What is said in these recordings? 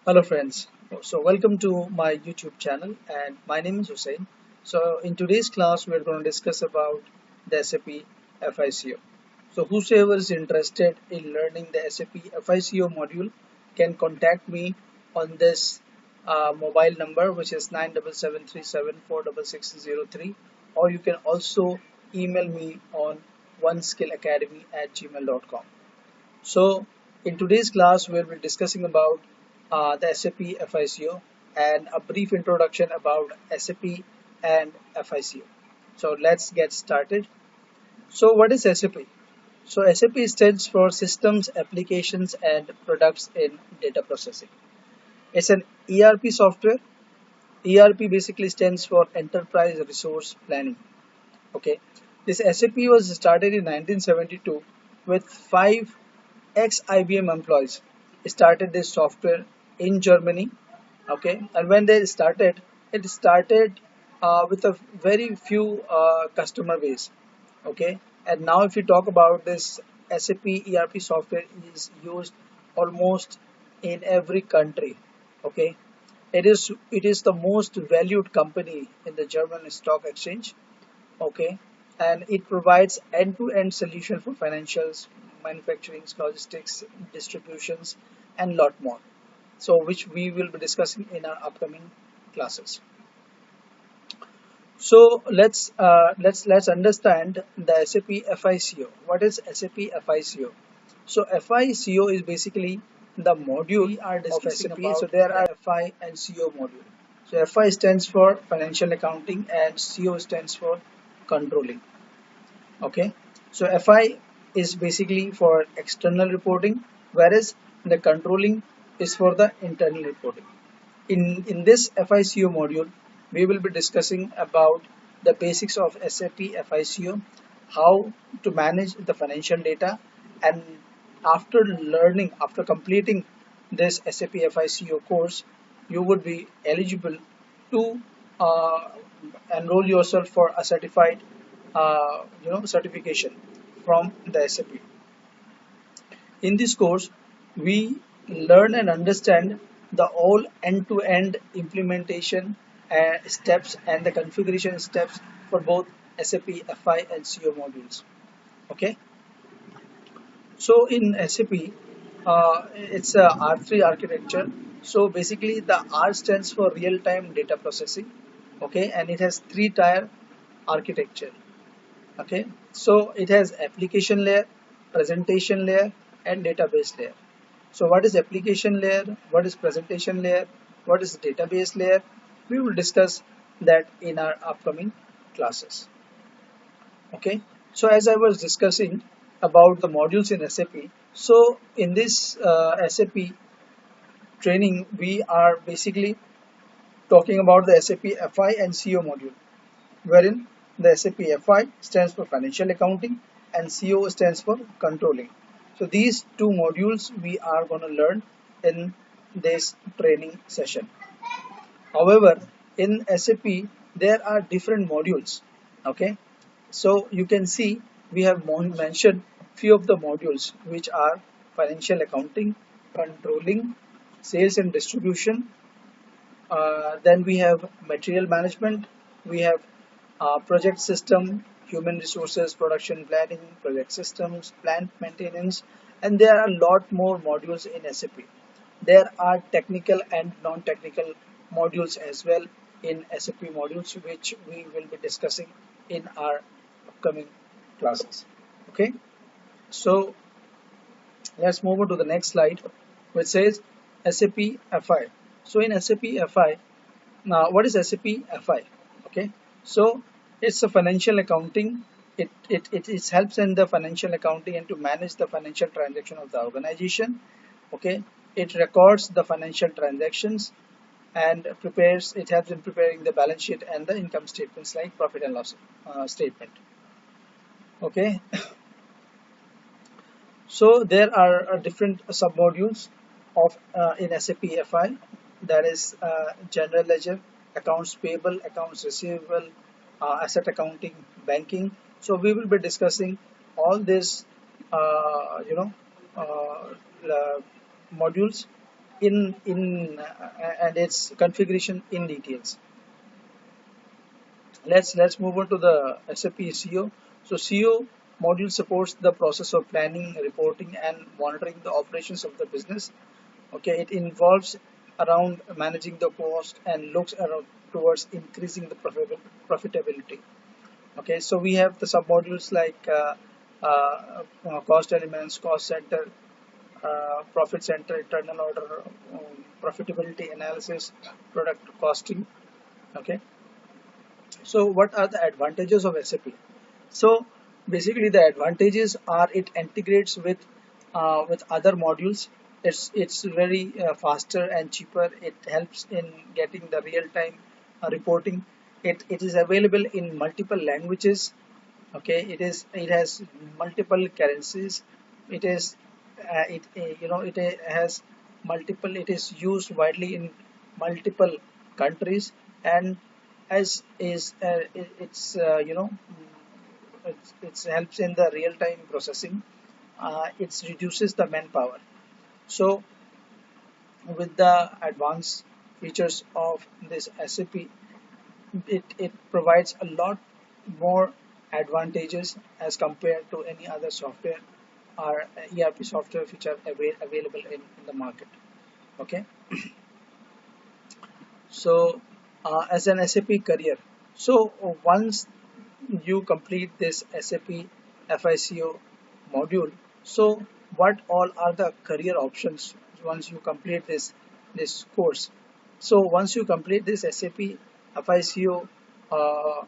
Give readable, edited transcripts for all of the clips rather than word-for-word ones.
Hello friends. So welcome to my YouTube channel and my name is Hussein. So in today's class we're going to discuss about the SAP FICO. So whosoever is interested in learning the SAP FICO module can contact me on this mobile number which is 9773746603, or you can also email me on oneskillacademy@gmail.com. So in today's class, we'll be discussing about the SAP FICO and a brief introduction about SAP and FICO. So let's get started. So what is SAP? So SAP stands for Systems, Applications and Products in Data Processing. It's an ERP software. ERP basically stands for Enterprise Resource Planning. Okay, this SAP was started in 1972 with five ex-IBM employees started this software in Germany. Okay, and when they started, it started with a very few customer base. Okay, and now if you talk about this SAP ERP software is used almost in every country. Okay, it is the most valued company in the German stock exchange. Okay, and it provides end-to-end solution for financials, manufacturing, logistics, distributions and lot more, so which we will be discussing in our upcoming classes. So let's understand the SAP FICO. What is SAP FICO? So FICO is basically the module of SAP. So there are FI and CO module. So FI stands for financial accounting and CO stands for controlling. Okay, so FI is basically for external reporting, whereas the controlling is for the internal reporting. In this FICO module, we will be discussing about the basics of SAP FICO, how to manage the financial data, and after completing this SAP FICO course, you would be eligible to uh, enroll yourself for a certified, certification from the SAP. In this course, we learn and understand the all end-to-end implementation steps and the configuration steps for both SAP FI and CO modules. Okay, so in SAP, it's a R3 architecture. So basically, the R stands for real-time data processing. Okay, and it has three-tier architecture. Okay, so it has application layer, presentation layer and database layer. So what is application layer, what is presentation layer, what is database layer, we will discuss that in our upcoming classes. Okay, so as I was discussing about the modules in SAP, so in this SAP training we are basically talking about the SAP FI and CO module, wherein the SAP FI stands for financial accounting and CO stands for controlling. So these two modules we are going to learn in this training session. However, in SAP there are different modules. Okay, so you can see we have mentioned few of the modules which are financial accounting, controlling, sales and distribution, then we have material management, we have project system, human resources, production planning, project systems, plant maintenance, and there are a lot more modules in SAP. There are technical and non-technical modules as well in SAP modules, which we will be discussing in our upcoming classes. Okay, so let's move on to the next slide, which says SAP FI. So in SAP FI, now what is SAP FI? Okay, so it's a financial accounting. It helps in the financial accounting and to manage the financial transaction of the organization. Okay, it records the financial transactions and prepares. It helps in preparing the balance sheet and the income statements like profit and loss statement. Okay, so there are different submodules of in SAP FI, that is general ledger, accounts payable, accounts receivable, asset accounting, banking. So we will be discussing all these uh, you know uh, modules and its configuration in details. Let's move on to the SAP CO. So CO module supports the process of planning, reporting, and monitoring the operations of the business. Okay, it involves around managing the cost and looks around towards increasing the profitability. Okay, so we have the submodules like cost elements, cost center, profit center, internal order, profitability analysis, product costing. Okay, so what are the advantages of SAP? So basically the advantages are it integrates with other modules. It's very faster and cheaper. It helps in getting the real time reporting. It is available in multiple languages. Okay, it has multiple currencies. It is it it has multiple. It is used widely in multiple countries, and as is it's it helps in the real time processing. It reduces the manpower. So with the advanced features of this SAP, it provides a lot more advantages as compared to any other software or ERP software which are available in the market. Okay, so as an SAP career, so once you complete this SAP FICO module, so what all are the career options once you complete this course? So once you complete this SAP FICO uh,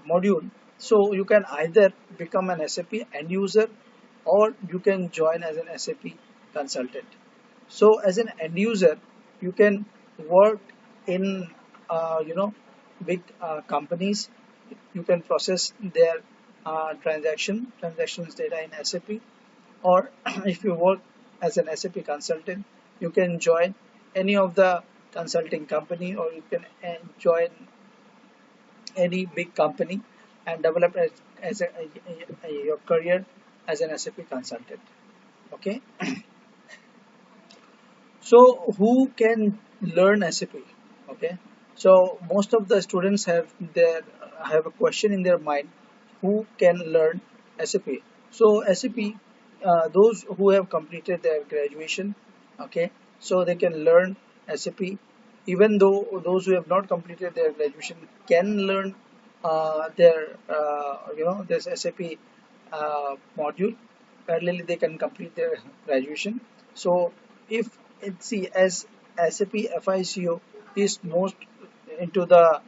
module, so you can either become an SAP end user or you can join as an SAP consultant. So as an end user, you can work in big companies. You can process their transactions data in SAP, or if you work as an SAP consultant, you can join any of the consulting company, or you can join any big company and develop as your career as an SAP consultant. Okay, so who can learn SAP? Okay, so most of the students have a question in their mind: who can learn SAP? So SAP, those who have completed their graduation, okay, so they can learn SAP. Even though those who have not completed their graduation can learn their this SAP module. Parallelly, they can complete their graduation. So if see as SAP FICO is most into the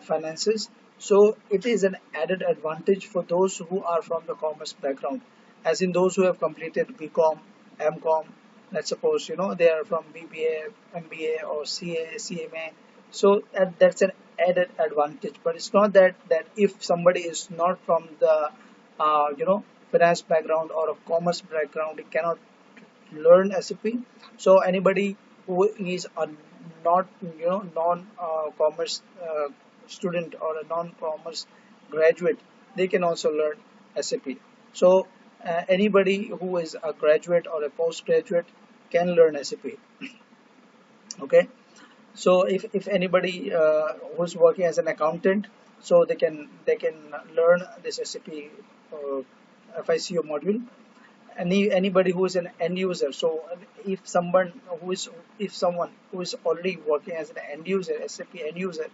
finances, so it is an added advantage for those who are from the commerce background, as in those who have completed BCom, MCom. Let's suppose they are from BBA, MBA, or CA, CMA. So that's an added advantage. But it's not that if somebody is not from the finance background or a commerce background, he cannot learn SAP. So anybody who is a not non commerce student or a non commerce graduate, they can also learn SAP. So anybody who is a graduate or a postgraduate can learn SAP. Okay, so if anybody who's working as an accountant, so they can learn this SAP FICO module. Anybody who is an end user, so if someone who is already working as an end user, SAP end user,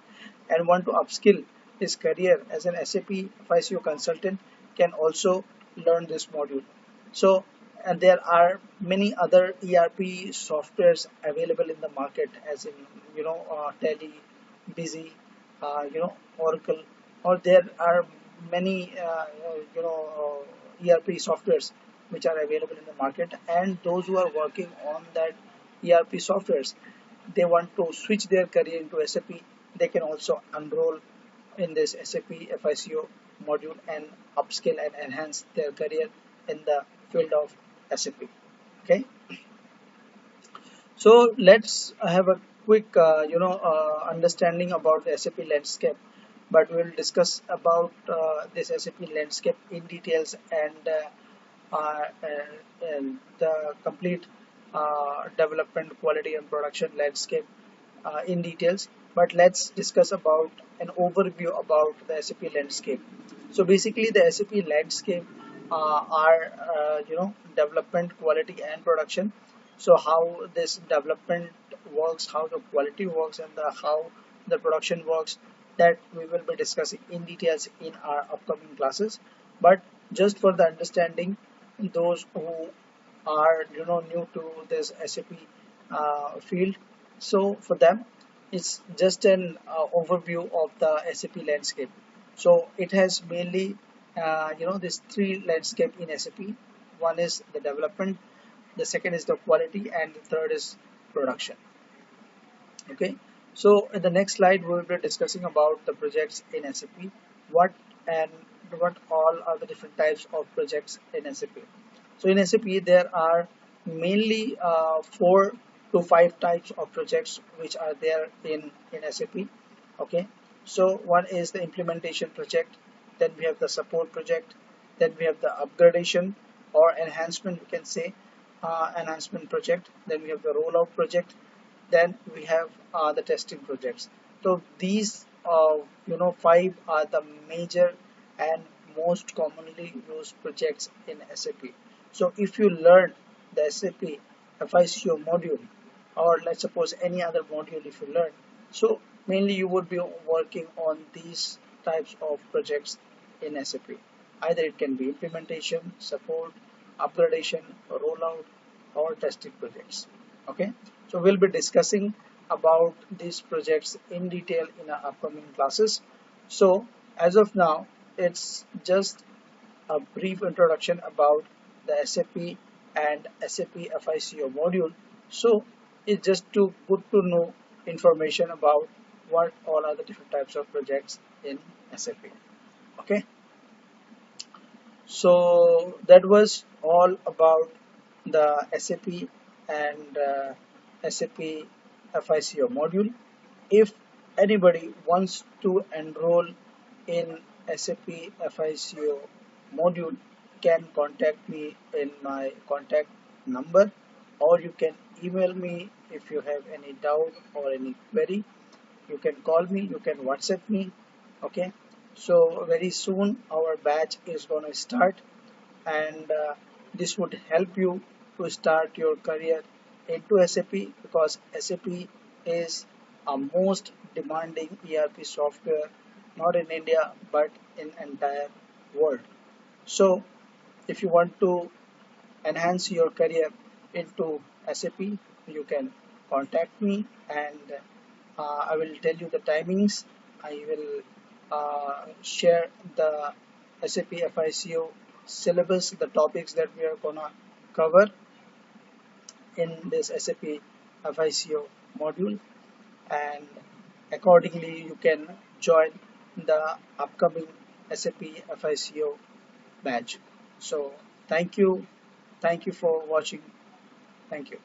and want to upskill his career as an SAP FICO consultant, can also learn this module. So and there are many other ERP softwares available in the market, as in Tally, Busy, Oracle, or there are many ERP softwares which are available in the market, and those who are working on that ERP softwares, they want to switch their career into SAP, they can also enroll in this SAP FICO module and upskill and enhance their career in the field of SAP. Okay, so let's have a quick understanding about the SAP landscape, but we'll discuss about this SAP landscape in details, and the complete development, quality, and production landscape in details. But let's discuss about an overview about the SAP landscape. So basically, the SAP landscape are development, quality, and production. So how this development works, how the quality works, and how the production works, that we will be discussing in details in our upcoming classes. But just for the understanding, those who are new to this SAP field, so for them it's just an overview of the SAP landscape. So it has mainly this three landscape in SAP. One is the development, the second is the quality, and the third is production. Okay, so in the next slide we will be discussing about the projects in SAP, what and what all are the different types of projects in SAP. So in SAP there are mainly 4 to 5 types of projects which are there in SAP. Okay, so one is the implementation project, then we have the support project, then we have the upgradation or enhancement, we can say enhancement project, then we have the rollout project, then we have the testing projects. So these 5 are the major and most commonly used projects in SAP. So if you learn the SAP FICO module, or let's suppose any other module if you learn, so mainly you would be working on these types of projects in SAP. Either it can be implementation, support, upgradation, rollout, or testing projects. Okay, so we'll be discussing about these projects in detail in our upcoming classes. So as of now, it's just a brief introduction about the SAP and SAP FICO module. So it's just to good to know information about what all are the different types of projects in SAP. Okay, so that was all about the SAP and SAP FICO module. If anybody wants to enroll in SAP FICO module, can contact me in my contact number, or you can email me if you have any doubt or any query. You can call me, you can WhatsApp me. Okay, so very soon our batch is going to start, and this would help you to start your career into SAP, because SAP is a most demanding ERP software, not in India but in entire world. So if you want to enhance your career into SAP, you can contact me, and I will tell you the timings. I will share the SAP FICO syllabus, the topics that we are gonna cover in this SAP FICO module, and accordingly you can join the upcoming SAP FICO batch. So thank you for watching. Thank you.